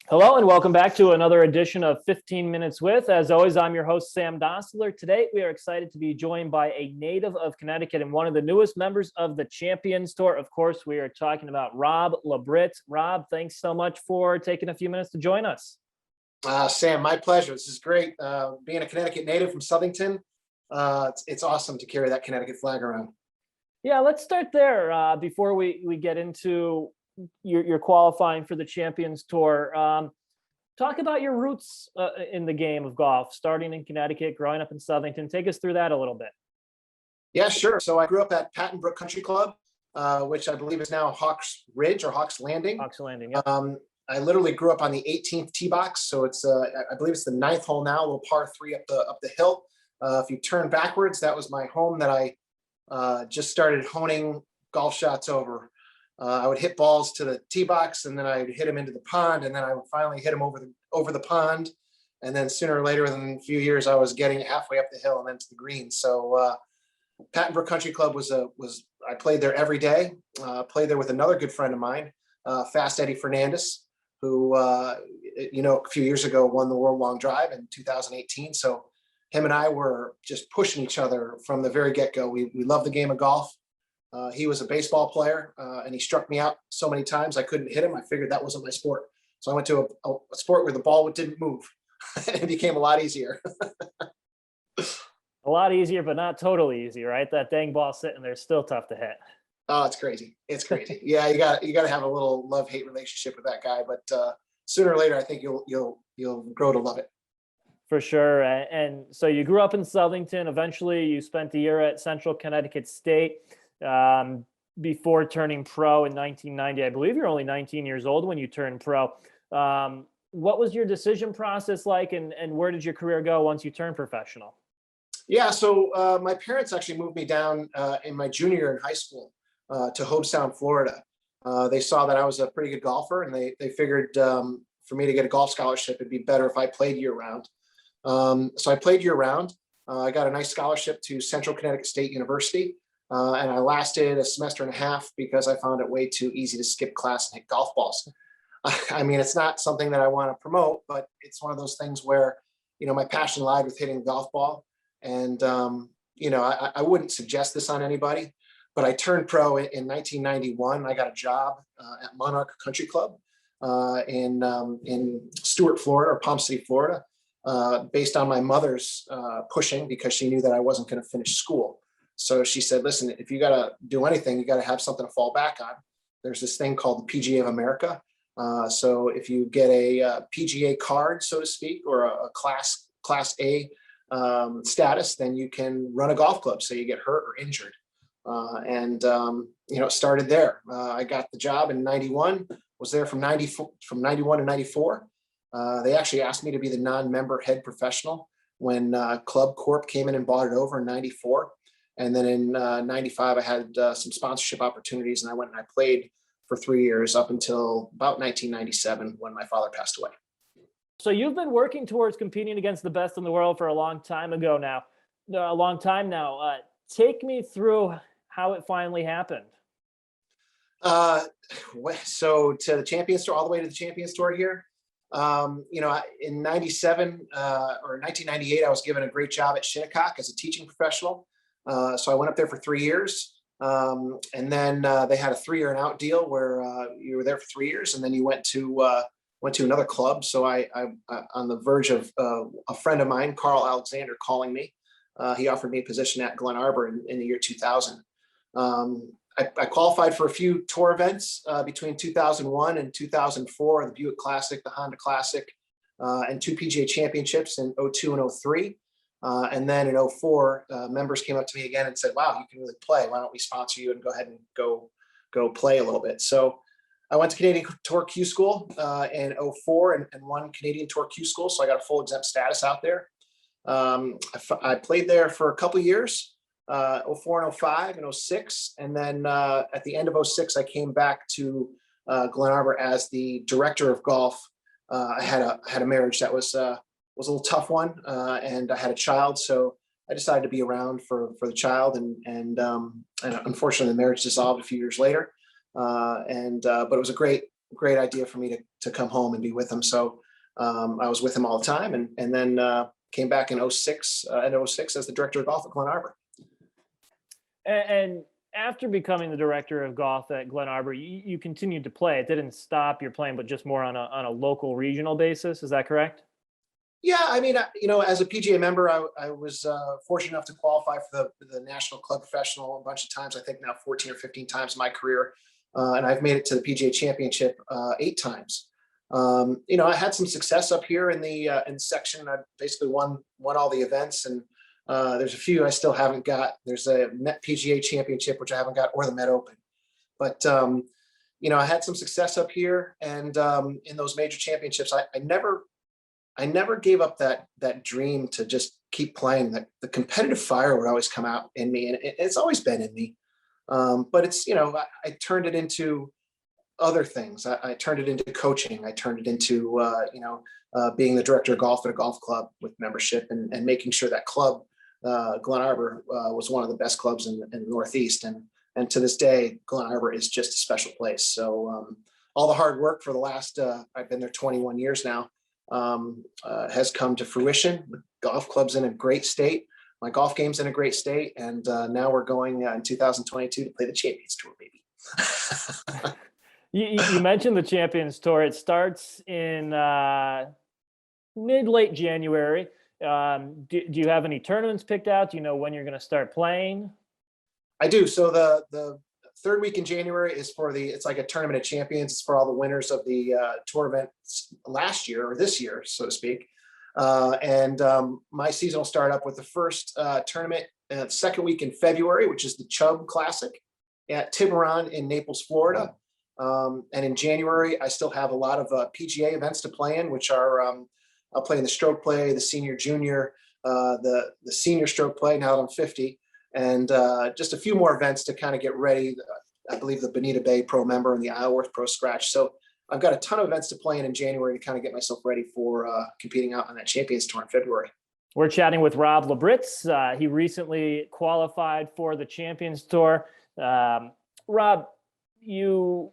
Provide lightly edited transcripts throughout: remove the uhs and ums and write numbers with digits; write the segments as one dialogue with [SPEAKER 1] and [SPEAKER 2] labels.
[SPEAKER 1] Hello and welcome back to another edition of 15 Minutes With. As always, I'm your host, Sam Dostler. Today, we are excited to be joined by a native of Connecticut and one of the newest members of the Champions Tour. Of course, we are talking about Rob Labritz. Rob, thanks so much for taking a few minutes to join us.
[SPEAKER 2] Sam, my pleasure. This is great. Being a Connecticut native from Southington, it's awesome to carry that Connecticut flag around.
[SPEAKER 1] Yeah, let's start there before we get into your qualifying for the Champions Tour. Talk about your roots in the game of golf, starting in Connecticut, growing up in Southington. Take us through that a little bit.
[SPEAKER 2] Yeah, sure. So I grew up at Patton Brook Country Club, which I believe is now Hawks Ridge or Hawks Landing.
[SPEAKER 1] Hawks Landing, yeah.
[SPEAKER 2] I literally grew up on the 18th tee box. So it's, I believe it's the 9th hole now, a little par 3 up the hill. If you turn backwards, that was my home that I just started honing golf shots over. I would hit balls to the tee box, and then I would hit them into the pond, and then I would finally hit them over the pond. And then sooner or later, within a few years, I was getting halfway up the hill and then to the green. So Patton Brook Country Club was I played there every day. Played there with another good friend of mine, Fast Eddie Fernandez, who a few years ago won the World Long Drive in 2018. So him and I were just pushing each other from the very get-go. We love the game of golf. He was a baseball player, and he struck me out so many times I couldn't hit him. I figured that wasn't my sport. So I went to a sport where the ball didn't move. It became a lot easier.
[SPEAKER 1] A lot easier, but not totally easy, right? That dang ball sitting there is still tough to hit.
[SPEAKER 2] Oh, it's crazy. It's crazy. Yeah, you got to have a little love-hate relationship with that guy. But sooner or later, I think you'll grow to love it.
[SPEAKER 1] For sure. And so you grew up in Southington. Eventually, you spent a year at Central Connecticut State. Before turning pro in 1990. I believe you're only 19 years old when you turned pro. What was your decision process like, and where did your career go once you turned professional?
[SPEAKER 2] Yeah, so my parents actually moved me down in my junior year in high school to Hobestown, Florida. They saw that I was a pretty good golfer, and they figured for me to get a golf scholarship, it'd be better if I played year-round. So I played year-round. I got a nice scholarship to Central Connecticut State University. And I lasted a semester and a half because I found it way too easy to skip class and hit golf balls. I mean, it's not something that I want to promote, but it's one of those things where, my passion lied with hitting the golf ball. And, I wouldn't suggest this on anybody, but I turned pro in 1991. I got a job at Monarch Country Club in Stuart, Florida, or Palm City, Florida, based on my mother's pushing because she knew that I wasn't going to finish school. So she said, listen, if you got to do anything, you got to have something to fall back on. There's this thing called the PGA of America. So if you get a PGA card, so to speak, or a class A status, then you can run a golf club. So you get hurt or injured. It started there. I got the job in 91, was there from 91 to 94. They actually asked me to be the non-member head professional when Club Corp came in and bought it over in 94. And then in 95, I had some sponsorship opportunities, and I went and I played for 3 years up until about 1997 when my father passed away.
[SPEAKER 1] So you've been working towards competing against the best in the world for a long time now. Take me through how it finally happened.
[SPEAKER 2] So to the Champions Tour, all the way to the Champions Tour here. In 97 or 1998, I was given a great job at Shinnecock as a teaching professional. So I went up there for 3 years, and then they had a 3-year and out deal where you were there for 3 years, and then you went to another club. So I on the verge of a friend of mine, Carl Alexander, calling me. He offered me a position at Glen Arbor in the year 2000. I qualified for a few tour events between 2001 and 2004, the Buick Classic, the Honda Classic, and 2 PGA Championships in 02 and 03. And then in 04, members came up to me again and said, wow, you can really play. Why don't we sponsor you and go ahead and go play a little bit? So I went to Canadian Tour Q School in 04 and won Canadian Tour Q School. So I got a full exempt status out there. I played there for a couple of years, 04 and 05 and 06. And then at the end of 06, I came back to Glen Arbor as the director of golf. I had a marriage that was a little tough one, and I had a child, so I decided to be around for the child, and unfortunately the marriage dissolved a few years later. But it was a great great idea for me to come home and be with him. So I was with him all the time, and then came back in 06, as the director of golf at Glen Arbor.
[SPEAKER 1] And after becoming the director of golf at Glen Arbor, you continued to play. It didn't stop your playing, but just more on a local, regional basis. Is that correct?
[SPEAKER 2] Yeah, I mean, as a PGA member, I was fortunate enough to qualify for the National Club Professional a bunch of times. I think now 14 or 15 times in my career, and I've made it to the PGA Championship 8 times. I had some success up here in the section. I basically won all the events, and there's a few I still haven't got. There's a Met PGA Championship, which I haven't got, or the Met Open. But I had some success up here, and in those major championships, I never gave up that dream to just keep playing. That the competitive fire would always come out in me, and it's always been in me. But it's I turned it into other things. I turned it into coaching. I turned it into being the director of golf at a golf club with membership, and making sure that club, Glen Arbor, was one of the best clubs in the Northeast. And to this day, Glen Arbor is just a special place. So all the hard work for the last I've been there 21 years now has come to fruition. The golf club's in a great state. My golf game's in a great state, and now we're going in 2022 to play the Champions Tour, baby.
[SPEAKER 1] You mentioned the Champions Tour. It starts in late January. Do you have any tournaments picked out? Do you know when you're going to start playing?
[SPEAKER 2] I do. So the third week in January is it's like a tournament of champions. It's for all the winners of the tour events last year, or this year, so to speak. And my season will start up with the first tournament second week in February, which is the Chubb Classic at Tiburon in Naples, Florida. And in January, I still have a lot of PGA events to play in, which are I'll play in the stroke play, the senior, junior, the senior stroke play now that I'm 50, and just a few more events to kind of get ready. I believe the Bonita Bay Pro Member and the Isleworth Pro Scratch. So I've got a ton of events to play in January to kind of get myself ready for competing out on that Champions Tour in February. We're
[SPEAKER 1] chatting with Rob Labritz. He recently qualified for the Champions Tour. Rob, you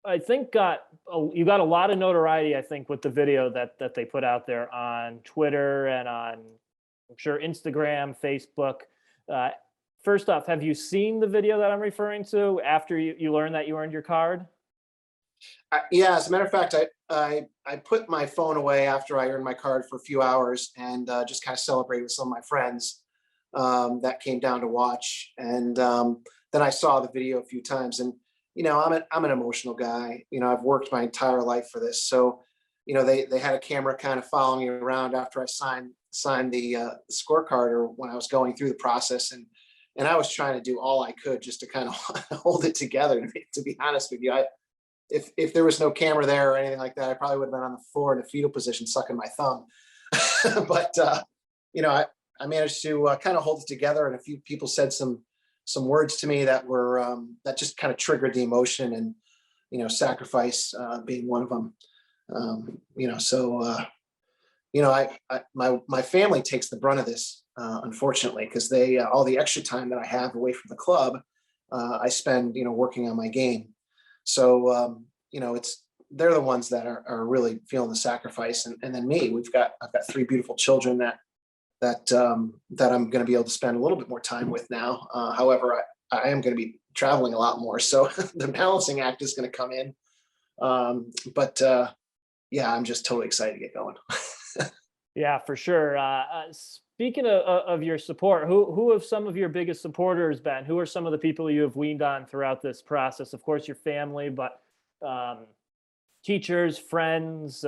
[SPEAKER 1] got a lot of notoriety, I think, with the video that they put out there on Twitter and on, I'm sure, Instagram, Facebook. First off, have you seen the video that I'm referring to after you learned that you earned your card?
[SPEAKER 2] Yeah, as a matter of fact, I put my phone away after I earned my card for a few hours, and just kind of celebrated with some of my friends that came down to watch. And then I saw the video a few times, and I'm an emotional guy. I've worked my entire life for this, so they had a camera kind of following me around after I signed the scorecard, or when I was going through the process, and I was trying to do all I could just to kind of hold it together. To be honest with you, if there was no camera there or anything like that, I probably would have been on the floor in a fetal position, sucking my thumb. But I managed to kind of hold it together, and a few people said some words to me that were that just kind of triggered the emotion, and sacrifice being one of them. My family takes the brunt of this, unfortunately, because they all the extra time that I have away from the club, I spend working on my game. So they're the ones that are really feeling the sacrifice, and then me. I've got 3 beautiful children that I'm going to be able to spend a little bit more time with now. However, I am going to be traveling a lot more, so the balancing act is going to come in. Yeah, I'm just totally excited to get going.
[SPEAKER 1] Yeah, for sure. Speaking of your support, who have some of your biggest supporters been? Who are some of the people you have weaned on throughout this process? Of course, your family, but teachers, friends,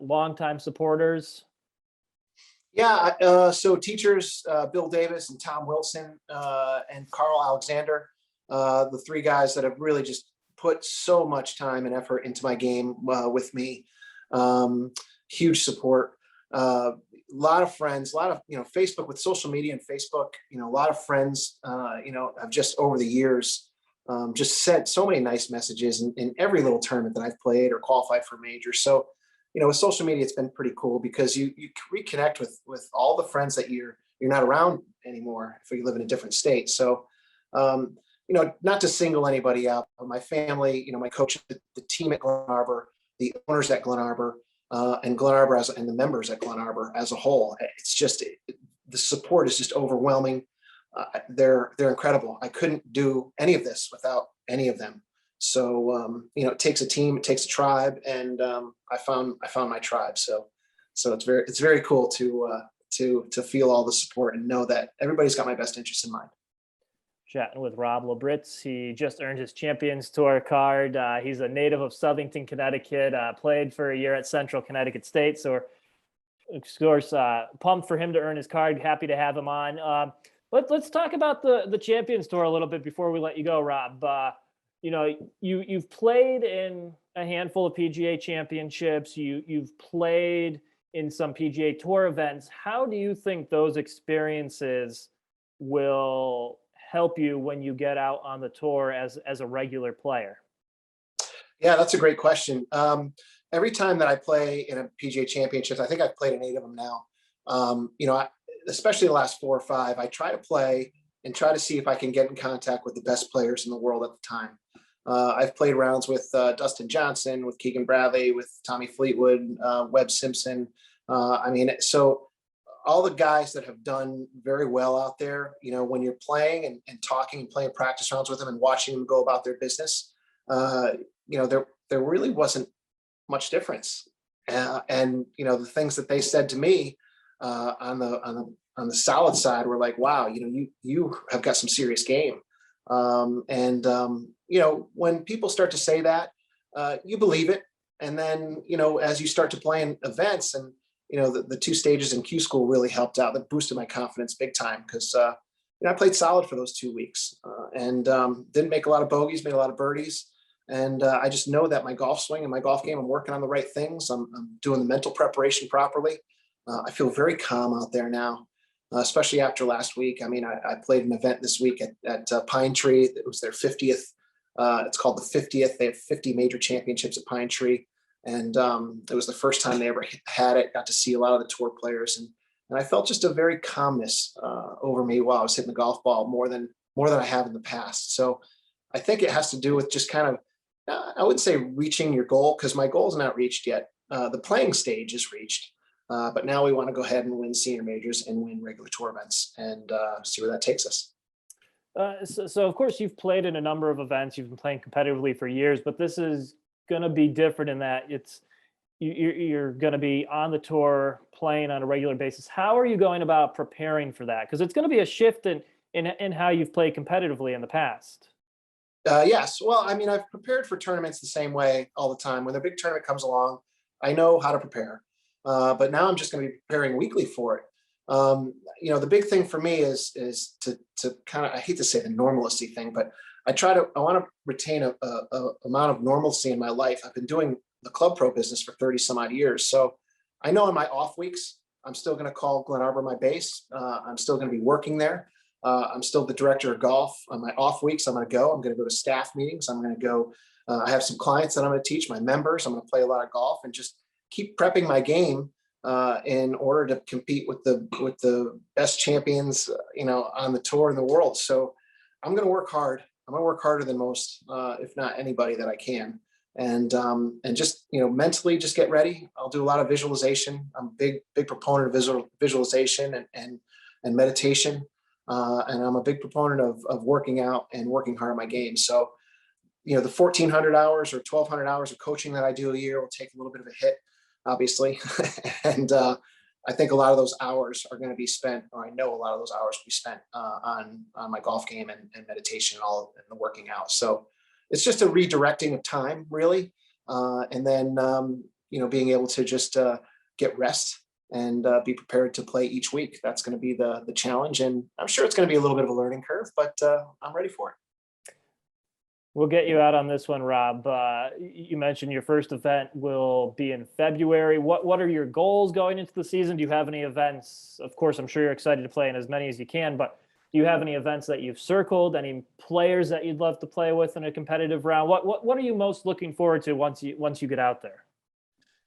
[SPEAKER 1] longtime supporters.
[SPEAKER 2] Yeah, so teachers, Bill Davis and Tom Wilson and Carl Alexander, the 3 guys that have really just put so much time and effort into my game with me. Huge support. A lot of friends, a lot of, Facebook, with social media and Facebook, a lot of friends, have just over the years just sent so many nice messages in every little tournament that I've played or qualified for majors. So, with social media, it's been pretty cool because you reconnect with all the friends that you're not around anymore if you live in a different state. So not to single anybody out, but my family, my coach, the team at Glen Arbor, the owners at Glen Arbor, and Glen Arbor and the members at Glen Arbor as a whole. It's just, the support is just overwhelming. They're incredible. I couldn't do any of this without any of them. So, it takes a team, it takes a tribe, and I found my tribe. So it's very cool to feel all the support and know that everybody's got my best interest in mind.
[SPEAKER 1] Chatting with Rob Labritz. He just earned his Champions Tour card. He's a native of Southington, Connecticut, played for a year at Central Connecticut State. So we're, of course, pumped for him to earn his card. Happy to have him on. Let's talk about the Champions Tour a little bit before we let you go, Rob. You've played in a handful of PGA championships. You've played in some PGA Tour events. How do you think those experiences will help you when you get out on the tour as a regular player?
[SPEAKER 2] Yeah, that's a great question. Every time that I play in a PGA Championships, I think I've played in 8 of them now. Especially the last 4 or 5, I try to play and try to see if I can get in contact with the best players in the world at the time. I've played rounds with Dustin Johnson, with Keegan Bradley, with Tommy Fleetwood, Webb Simpson. So all the guys that have done very well out there, when you're playing and talking and playing practice rounds with them and watching them go about their business, there really wasn't much difference. The things that they said to me on the solid side were like, wow, you have got some serious game. When people start to say that, you believe it. And then, as you start to play in events, and the 2 stages in Q School really helped out. That boosted my confidence big time, because I played solid for those 2 weeks, and didn't make a lot of bogeys, made a lot of birdies. And I just know that my golf swing and my golf game, I'm working on the right things. I'm doing the mental preparation properly. I feel very calm out there now, especially after last week. I played an event this week at Pine Tree. It was their 50th. It's called the 50th. They have 50 major championships at Pine Tree. And it was the first time they ever had it. Got to see a lot of the tour players, and I felt just a very calmness over me while I was hitting the golf ball more than I have in the past. So I think it has to do with just kind of, I wouldn't say reaching your goal, because my goal is not reached yet. The playing stage is reached, but now we want to go ahead and win senior majors and win regular tour events, and see where that takes us.
[SPEAKER 1] So of course you've played in a number of events. You've been playing competitively for years, but this is going to be different in that you're going to be on the tour playing on a regular basis. How are you going about preparing for that? Because it's going to be a shift in how you've played competitively in the past.
[SPEAKER 2] Yes. Well, I've prepared for tournaments the same way all the time. When the big tournament comes along, I know how to prepare. But now I'm just going to be preparing weekly for it. The big thing for me is to kind of, I hate to say the normalcy thing, but I want to retain a amount of normalcy in my life. I've been doing the club pro business for 30 some odd years. So I know on my off weeks, I'm still going to call Glen Arbor my base. I'm still going to be working there. I'm still the director of golf. On my off weeks, I'm going to go to staff meetings. I'm going to go, I have some clients that I'm going to teach, my members. I'm going to play a lot of golf and just keep prepping my game in order to compete with the best champions, on the tour in the world. So I'm going to work hard. I'm going to work harder than most, if not anybody that I can. And just, mentally just get ready. I'll do a lot of visualization. I'm a big proponent of visualization and meditation. And I'm a big proponent of working out and working hard on my game. So, the 1,400 hours or 1,200 hours of coaching that I do a year will take a little bit of a hit, obviously. And I think a lot of those hours are going to be spent, or I know a lot of those hours will be spent on my golf game and meditation and all and the working out. So it's just a redirecting of time, really. And then, being able to just get rest and be prepared to play each week. That's going to be the challenge. And I'm sure it's going to be a little bit of a learning curve, but I'm ready for it.
[SPEAKER 1] We'll get you out on this one, Rob. You mentioned your first event will be in February. What are your goals going into the season? Do you have any events? Of course, I'm sure you're excited to play in as many as you can, but do you have any events that you've circled? Any players that you'd love to play with in a competitive round? What are you most looking forward to once you get out there?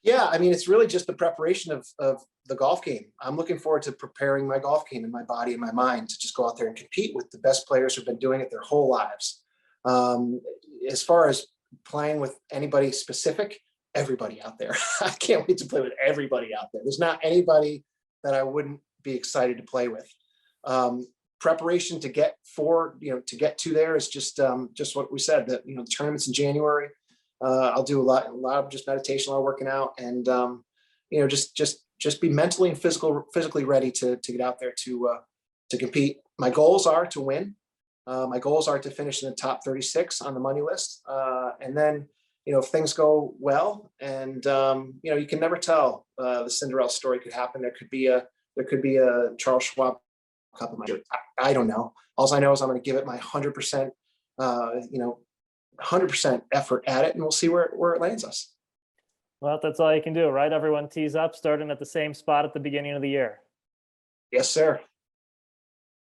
[SPEAKER 2] Yeah, I mean, it's really just the preparation of the golf game. I'm looking forward to preparing my golf game in my body and my mind to just go out there and compete with the best players who've been doing it their whole lives. Um, as far as playing with anybody specific, everybody out there. I can't wait to play with everybody out there. There's not anybody that I wouldn't be excited to play with. Preparation to get to get to there is just what we said, that, the tournament's in January. I'll do a lot of just meditation, a lot of working out, and just be mentally and physically ready to get out there to compete. My goals are to win. My goals are to finish in the top 36 on the money list, and then if things go well, and you can never tell, the Cinderella story could happen. There could be a Charles Schwab Cup in my shirt. I don't know. All I know is I'm going to give it my 100%. 100% effort at it, and we'll see where it lands us.
[SPEAKER 1] Well, that's all you can do, right? Everyone tees up starting at the same spot at the beginning of the year.
[SPEAKER 2] Yes, sir.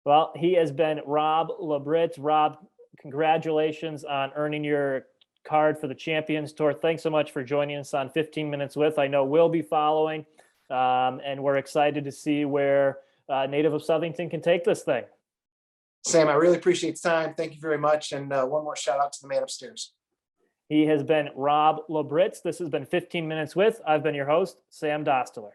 [SPEAKER 1] Well, he has been Rob Labritz. Rob, congratulations on earning your card for the Champions Tour. Thanks so much for joining us on 15 Minutes With. I know we'll be following, and we're excited to see where native of Southington can take this thing.
[SPEAKER 2] Sam, I really appreciate the time. Thank you very much. And one more shout out to the man upstairs.
[SPEAKER 1] He has been Rob Labritz. This has been 15 Minutes With. I've been your host, Sam Dostler.